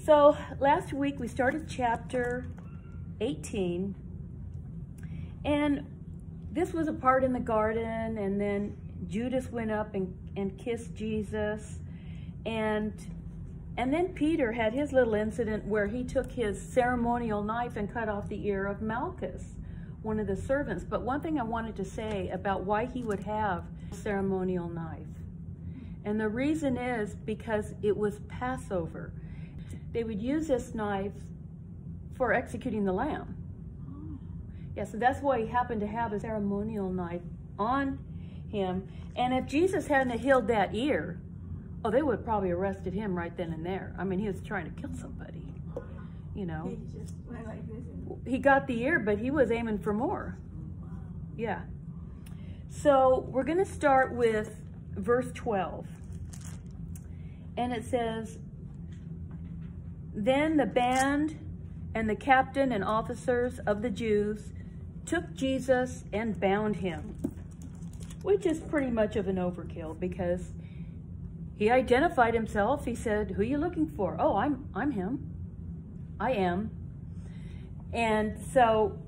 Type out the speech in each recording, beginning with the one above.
So last week we started chapter 18, and this was a part in the garden, and then Judas went up and kissed Jesus, and then Peter had his little incident where he took his ceremonial knife and cut off the ear of Malchus, one of the servants. But one thing I wanted to say about why he would have a ceremonial knife, and the reason is because it was Passover. They would use this knife for executing the lamb. Yeah, so that's why he happened to have a ceremonial knife on him. And if Jesus hadn't healed that ear, oh, they would have probably arrested him right then and there. I mean, he was trying to kill somebody, you know. He just went like this. He got the ear, but he was aiming for more. Yeah. So we're going to start with verse 12. And it says, "Then the band and the captain and officers of the Jews took Jesus and bound him," which is pretty much of an overkill because he identified himself. He said, "Who are you looking for?" "Oh, I'm him. I am." And so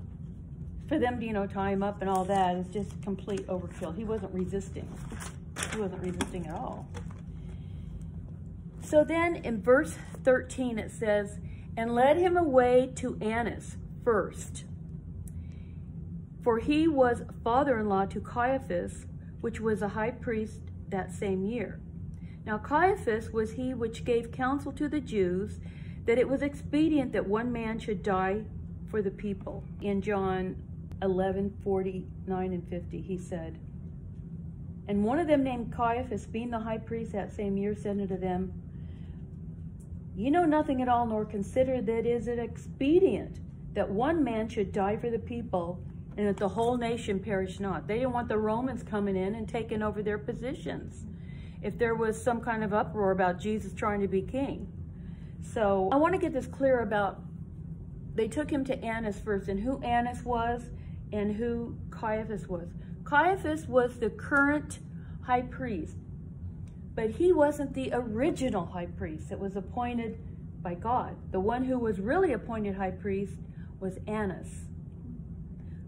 for them to, tie him up and all that is just complete overkill. He wasn't resisting. He wasn't resisting at all. So then in verse 13 it says, "And led him away to Annas first, for he was father-in-law to Caiaphas, which was a high priest that same year. Now Caiaphas was he which gave counsel to the Jews that it was expedient that one man should die for the people." In John 11:49 and 50, he said, "And one of them named Caiaphas, being the high priest that same year, said unto them, Ye know nothing at all, nor consider that is it expedient that one man should die for the people, and that the whole nation perish not." They didn't want the Romans coming in and taking over their positions if there was some kind of uproar about Jesus trying to be king. So I want to get this clear about, they took him to Annas first, and who Annas was and who Caiaphas was. Caiaphas was the current high priest, but he wasn't the original high priest that was appointed by God. The one who was really appointed high priest was Annas.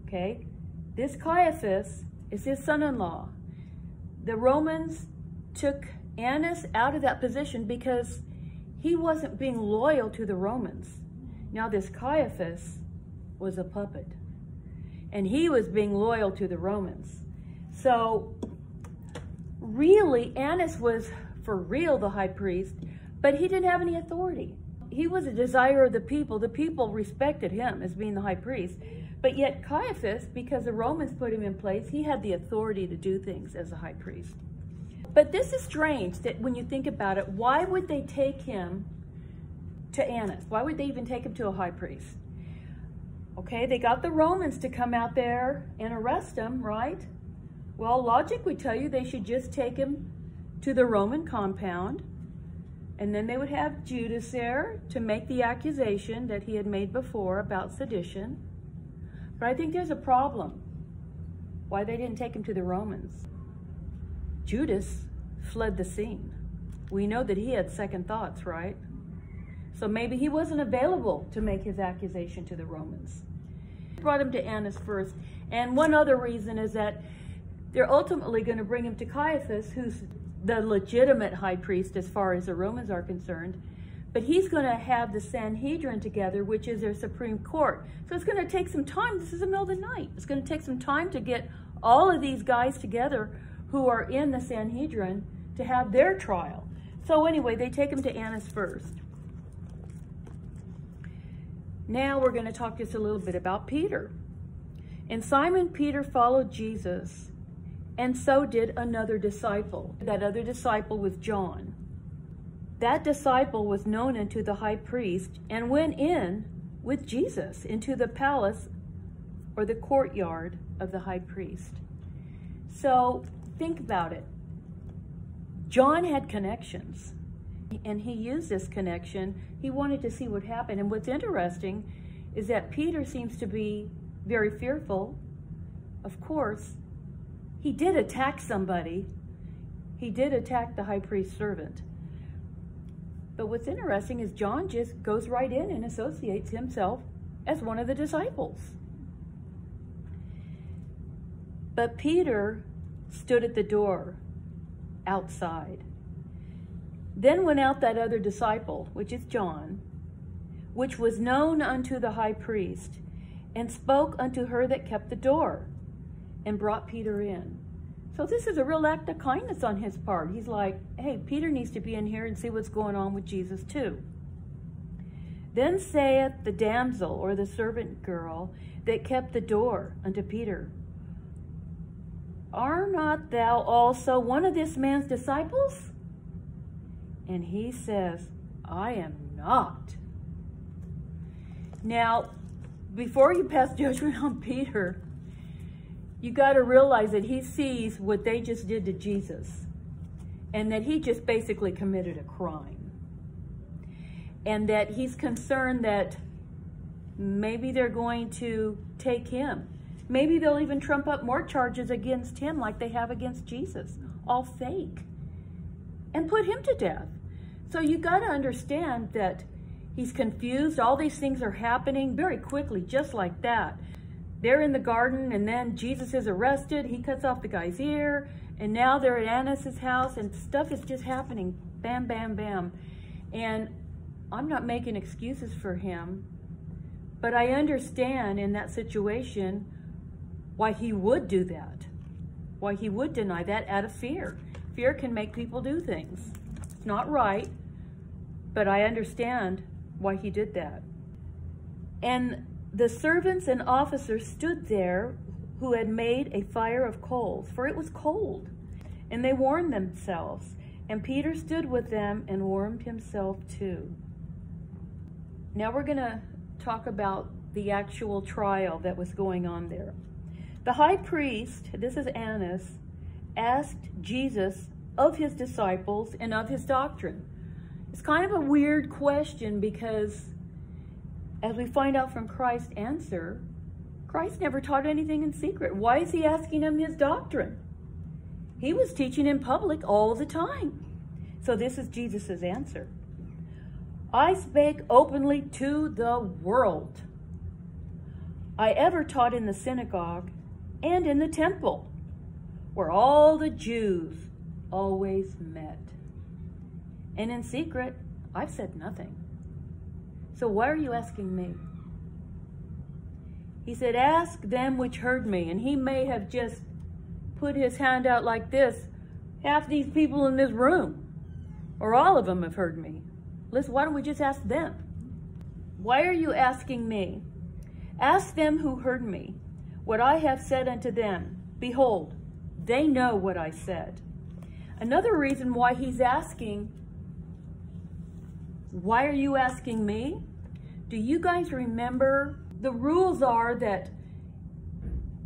Okay? This Caiaphas is his son-in-law. The Romans took Annas out of that position because he wasn't being loyal to the Romans. Now this Caiaphas was a puppet, and he was being loyal to the Romans. So really, Annas was for real the high priest, but he didn't have any authority. He was a desire of the people. The people respected him as being the high priest. But yet Caiaphas, because the Romans put him in place, he had the authority to do things as a high priest. But this is strange that when you think about it, why would they take him to Annas? Why would they even take him to a high priest? Okay, they got the Romans to come out there and arrest him, right? Well, logic would tell you they should just take him to the Roman compound, and then they would have Judas there to make the accusation that he had made before about sedition. But I think there's a problem why they didn't take him to the Romans. Judas fled the scene. We know that he had second thoughts, right? So maybe he wasn't available to make his accusation to the Romans. Brought him to Annas first. And one other reason is that they're ultimately going to bring him to Caiaphas, who's the legitimate high priest as far as the Romans are concerned. But he's going to have the Sanhedrin together, which is their Supreme Court. So it's going to take some time. This is the middle of the night. It's going to take some time to get all of these guys together who are in the Sanhedrin to have their trial. So anyway, they take him to Annas first. Now we're going to talk just a little bit about Peter. And Simon Peter followed Jesus, and so did another disciple. That other disciple was John. That disciple was known unto the high priest and went in with Jesus into the palace or the courtyard of the high priest. So think about it. John had connections, and he used this connection. He wanted to see what happened. And what's interesting is that Peter seems to be very fearful. Of course, he did attack somebody. He did attack the high priest's servant. But what's interesting is John just goes right in and associates himself as one of the disciples. But Peter stood at the door outside. Then went out that other disciple, which is John, which was known unto the high priest, and spoke unto her that kept the door, and brought Peter in. So this is a real act of kindness on his part. He's like, hey, Peter needs to be in here and see what's going on with Jesus too. Then saith the damsel, or the servant girl, that kept the door unto Peter, Art not thou also one of this man's disciples? And he says, I am not. Now, before you pass judgment on Peter, you got to realize that he sees what they just did to Jesus, and that he just basically committed a crime. And that he's concerned that maybe they're going to take him. Maybe they'll even trump up more charges against him like they have against Jesus, all fake, and put him to death. So you got to understand that he's confused. All these things are happening very quickly, just like that. They're in the garden, and then Jesus is arrested. He cuts off the guy's ear, and now they're at Annas' house, and stuff is just happening. Bam, bam, bam. And I'm not making excuses for him, but I understand in that situation why he would do that, why he would deny that out of fear. Fear can make people do things. It's not right, but I understand why he did that. And the servants and officers stood there who had made a fire of coals, for it was cold, and they warmed themselves. And Peter stood with them and warmed himself too. Now we're going to talk about the actual trial that was going on there. The high priest, this is Annas, asked Jesus of his disciples and of his doctrine. It's kind of a weird question because, as we find out from Christ's answer, Christ never taught anything in secret. Why is he asking him his doctrine? He was teaching in public all the time. So this is Jesus' answer. I spake openly to the world. I ever taught in the synagogue and in the temple, where all the Jews always met. And in secret, I've said nothing. So why are you asking me? He said, ask them which heard me. And he may have just put his hand out like this. Half these people in this room, or all of them, have heard me. Listen, why don't we just ask them? Why are you asking me? Ask them who heard me, what I have said unto them. Behold, they know what I said. Another reason why he's asking, why are you asking me? Do you guys remember the rules are that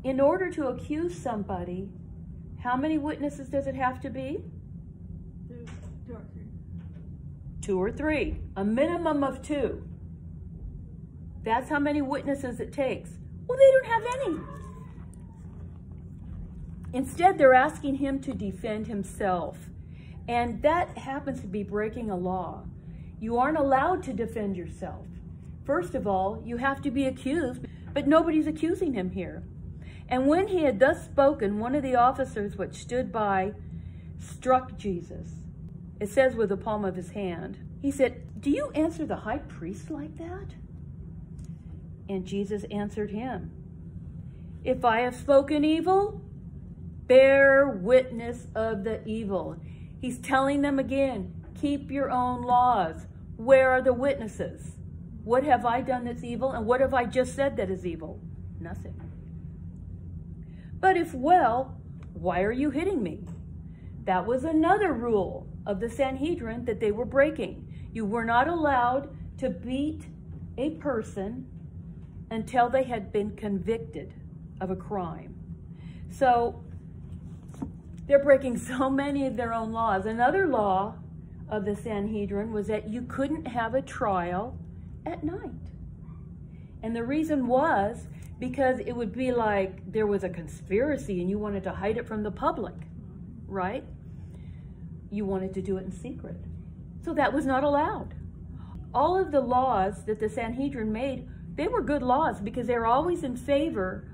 in order to accuse somebody, how many witnesses does it have to be? 2 or 3, a minimum of 2. That's how many witnesses it takes. Well, they don't have any. Instead, they're asking him to defend himself. And that happens to be breaking a law. You aren't allowed to defend yourself. First of all, you have to be accused, but nobody's accusing him here. And when he had thus spoken, one of the officers which stood by struck Jesus. It says with the palm of his hand. He said, do you answer the high priest like that? And Jesus answered him, if I have spoken evil, bear witness of the evil. He's telling them again, keep your own laws. Where are the witnesses? What have I done that's evil? And what have I just said that is evil? Nothing. But if well, why are you hitting me? That was another rule of the Sanhedrin that they were breaking. You were not allowed to beat a person until they had been convicted of a crime. So they're breaking so many of their own laws. Another law of the Sanhedrin was that you couldn't have a trial at night. And the reason was because it would be like there was a conspiracy and you wanted to hide it from the public, right? You wanted to do it in secret. So that was not allowed. All of the laws that the Sanhedrin made, they were good laws because they were always in favor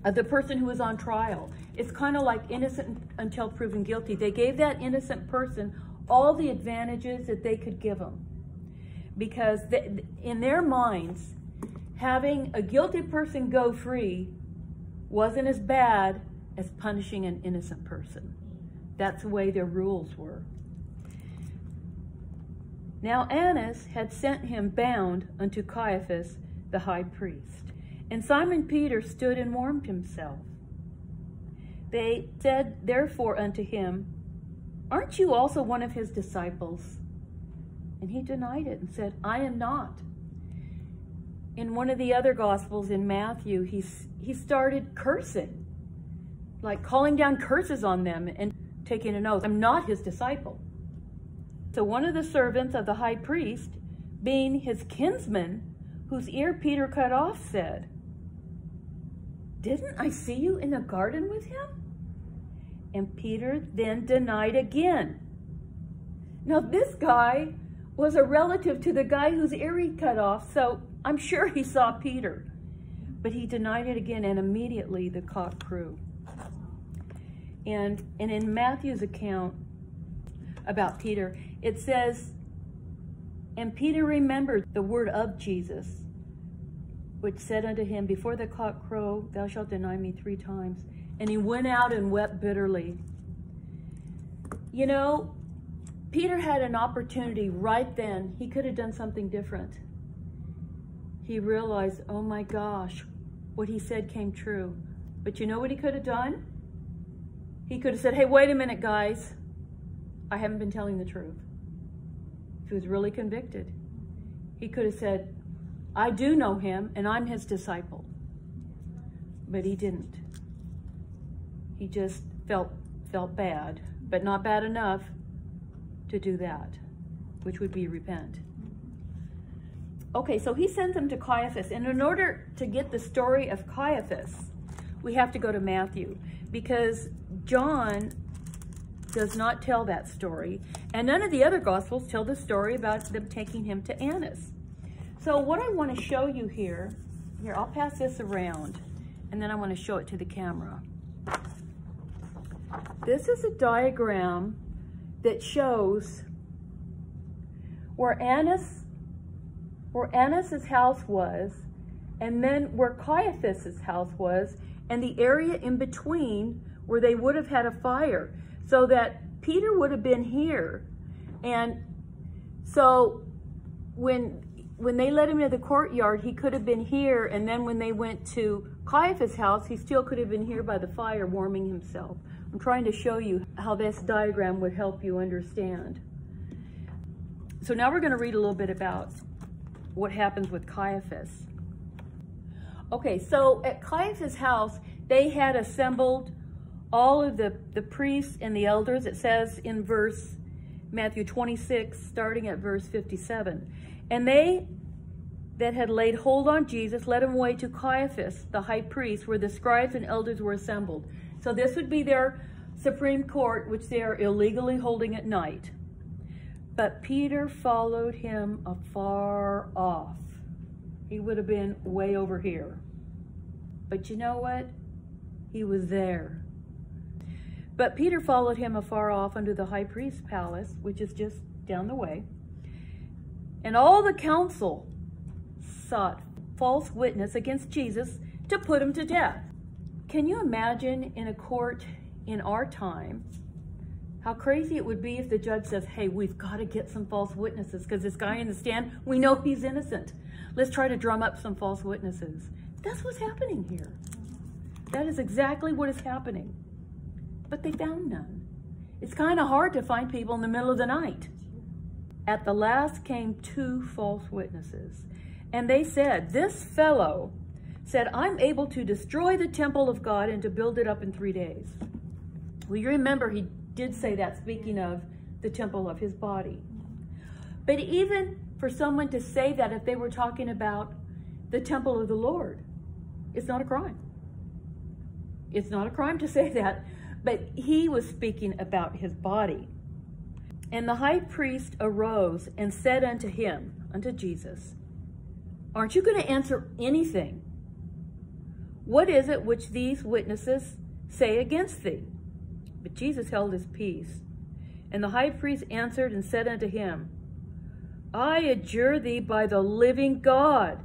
of the person who was on trial. It's kind of like innocent until proven guilty. They gave that innocent person all the advantages that they could give them. Because in their minds, having a guilty person go free wasn't as bad as punishing an innocent person. That's the way their rules were. Now Annas had sent him bound unto Caiaphas the high priest. And Simon Peter stood and warmed himself. They said therefore unto him, Aren't you also one of his disciples? And he denied it and said, I am not. In one of the other Gospels, in Matthew, he started cursing, like calling down curses on them and taking an oath. I'm not his disciple. So one of the servants of the high priest, being his kinsman, whose ear Peter cut off, said, Didn't I see you in the garden with him? And Peter then denied again. Now this guy was a relative to the guy whose ear he cut off, so I'm sure he saw Peter. But he denied it again, and immediately the cock crew. And in Matthew's account about Peter, it says, And Peter remembered the word of Jesus, which said unto him, Before the cock crow, thou shalt deny me 3 times. And he went out and wept bitterly. You know, Peter had an opportunity right then. He could have done something different. He realized, oh my gosh, what he said came true. But you know what he could have done? He could have said, hey, wait a minute, guys. I haven't been telling the truth. If he was really convicted, he could have said, I do know him and I'm his disciple. But he didn't. He just felt bad, but not bad enough to do that, which would be repent. Okay, so he sends them to Caiaphas. And in order to get the story of Caiaphas, we have to go to Matthew, because John does not tell that story. And none of the other Gospels tell the story about them taking him to Annas. So what I want to show you here, I'll pass this around, and then I want to show it to the camera. This is a diagram that shows where Annas' house was, and then where Caiaphas' house was, and the area in between where they would have had a fire, so that Peter would have been here. And so when they let him into the courtyard, he could have been here, and then when they went to Caiaphas' house, he still could have been here by the fire warming himself. I'm trying to show you how this diagram would help you understand. So now we're going to read a little bit about what happens with Caiaphas. Okay, so at Caiaphas' house, they had assembled all of the priests and the elders. It says in Matthew 26, starting at verse 57. And they that had laid hold on Jesus led him away to Caiaphas, the high priest, where the scribes and elders were assembled. So this would be their Supreme Court, which they are illegally holding at night. But Peter followed him afar off. He would have been way over here. But you know what? He was there. But Peter followed him afar off unto the high priest's palace, which is just down the way. And all the council sought false witness against Jesus to put him to death. Can you imagine in a court in our time how crazy it would be if the judge says, hey, we've got to get some false witnesses because this guy in the stand, we know he's innocent. Let's try to drum up some false witnesses. That's what's happening here. That is exactly what is happening. But they found none. It's kind of hard to find people in the middle of the night. At the last came 2 false witnesses. And they said, this fellow said, I'm able to destroy the temple of God and to build it up in 3 days. Well, you remember he did say that, speaking of the temple of his body. But even for someone to say that, if they were talking about the temple of the Lord, it's not a crime. It's not a crime to say that, but he was speaking about his body. And the high priest arose and said unto him, unto Jesus, aren't you going to answer anything? What is it which these witnesses say against thee? But Jesus held his peace. And the high priest answered and said unto him, I adjure thee by the living God,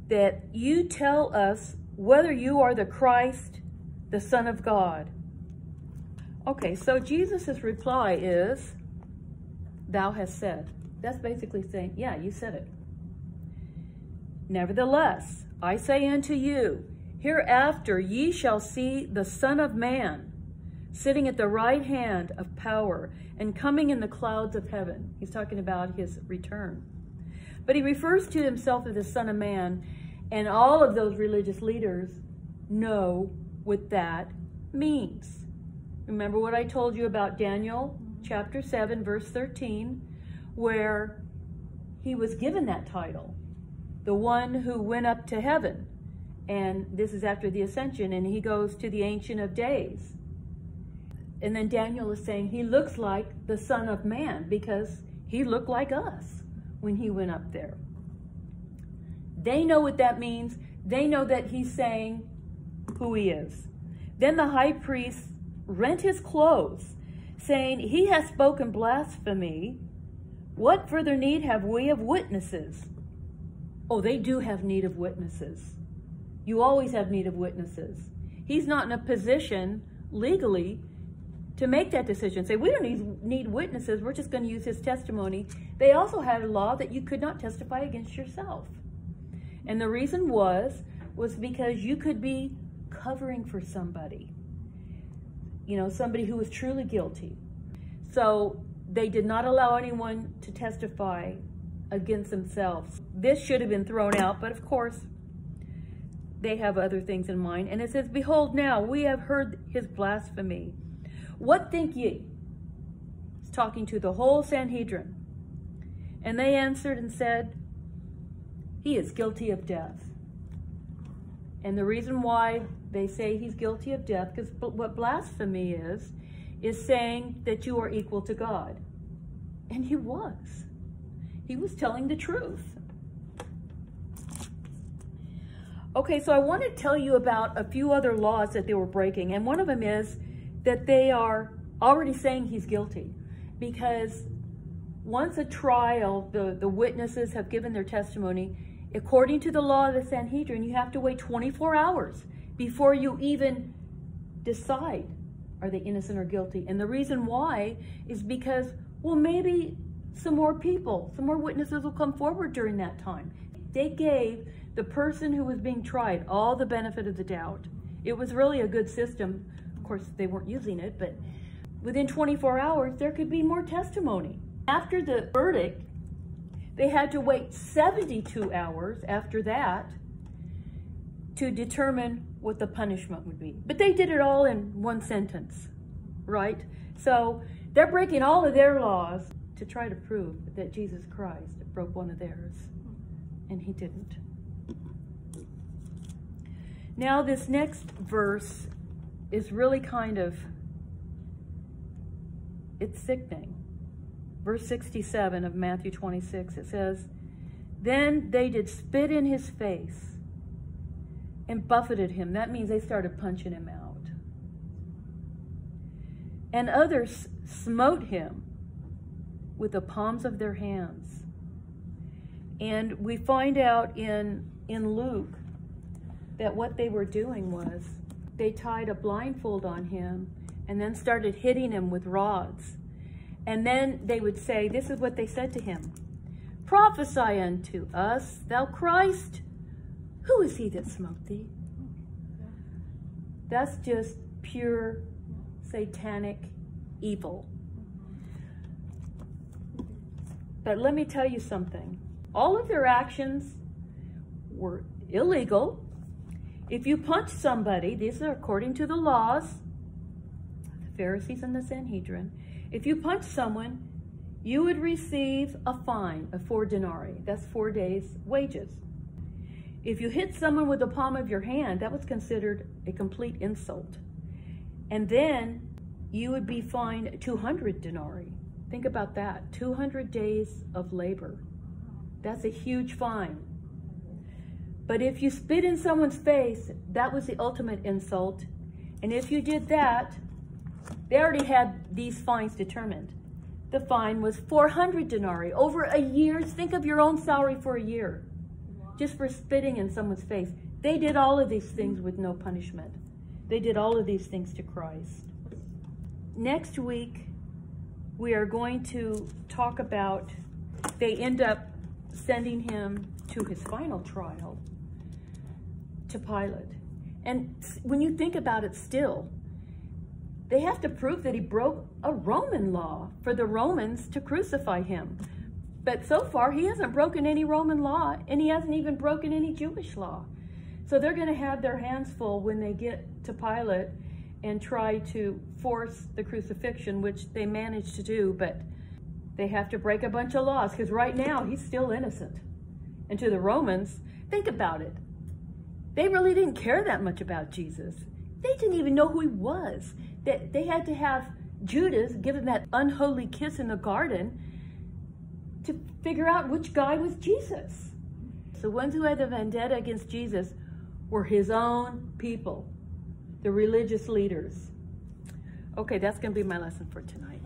that you tell us whether you are the Christ, the Son of God. Okay, so Jesus' reply is, thou hast said. That's basically saying, yeah, you said it. Nevertheless, I say unto you, hereafter ye shall see the Son of Man sitting at the right hand of power and coming in the clouds of heaven. He's talking about his return. But he refers to himself as the Son of Man, and all of those religious leaders know what that means. Remember what I told you about Daniel chapter 7, verse 13, where he was given that title, the one who went up to heaven. And this is after the ascension, and he goes to the Ancient of Days. And then Daniel is saying he looks like the Son of Man because he looked like us when he went up there. They know what that means. They know that he's saying who he is. Then the high priest rent his clothes, saying, he has spoken blasphemy. What further need have we of witnesses? Oh, they do have need of witnesses. You always have need of witnesses. He's not in a position legally to make that decision. Say, we don't need witnesses. We're just going to use his testimony. They also had a law that you could not testify against yourself. And the reason was because you could be covering for somebody. You know, somebody who was truly guilty. So they did not allow anyone to testify against themselves. This should have been thrown out, but of course, they have other things in mind. And it says, behold, now we have heard his blasphemy. What think ye? He's talking to the whole Sanhedrin. And they answered and said, he is guilty of death. And the reason why they say he's guilty of death, because what blasphemy is saying that you are equal to God. And he was. He was telling the truth. Okay, so I want to tell you about a few other laws that they were breaking. And one of them is that they are already saying he's guilty. Because once a trial, the witnesses have given their testimony, according to the law of the Sanhedrin, you have to wait 24 hours before you even decide, are they innocent or guilty? And the reason why is because, well, maybe some more people, some more witnesses will come forward during that time. They gave the person who was being tried all the benefit of the doubt. It was really a good system. Of course, they weren't using it, but within 24 hours, there could be more testimony. After the verdict, they had to wait 72 hours after that to determine what the punishment would be. But they did it all in one sentence, right? So they're breaking all of their laws to try to prove that Jesus Christ broke one of theirs, and he didn't. Now this next verse is really it's sickening. Verse 67 of Matthew 26, it says, then they did spit in his face and buffeted him. That means they started punching him out. And others smote him with the palms of their hands. And we find out in Luke that what they were doing was they tied a blindfold on him and then started hitting him with rods. And then they would say, this is what they said to him, prophesy unto us, thou Christ. Who is he that smote thee? That's just pure satanic evil. But let me tell you something. All of their actions were illegal. If you punch somebody, these are according to the laws, the Pharisees and the Sanhedrin, if you punch someone, you would receive a fine of 4 denarii. That's 4 days' wages. If you hit someone with the palm of your hand, that was considered a complete insult. And then you would be fined 200 denarii. Think about that. 200 days of labor. That's a huge fine. But if you spit in someone's face, that was the ultimate insult. And if you did that, they already had these fines determined. The fine was 400 denarii, over a year's. Think of your own salary for a year, just for spitting in someone's face. They did all of these things with no punishment. They did all of these things to Christ. Next week, we are going to talk about, they end up sending him to his final trial, to Pilate. And when you think about it still, they have to prove that he broke a Roman law for the Romans to crucify him. But so far, he hasn't broken any Roman law, and he hasn't even broken any Jewish law. So they're going to have their hands full when they get to Pilate and try to force the crucifixion, which they managed to do, but they have to break a bunch of laws, because right now, he's still innocent. And to the Romans, think about it. They really didn't care that much about Jesus. They didn't even know who he was. They had to have Judas give him that unholy kiss in the garden to figure out which guy was Jesus. The ones who had the vendetta against Jesus were his own people, the religious leaders. Okay, that's going to be my lesson for tonight.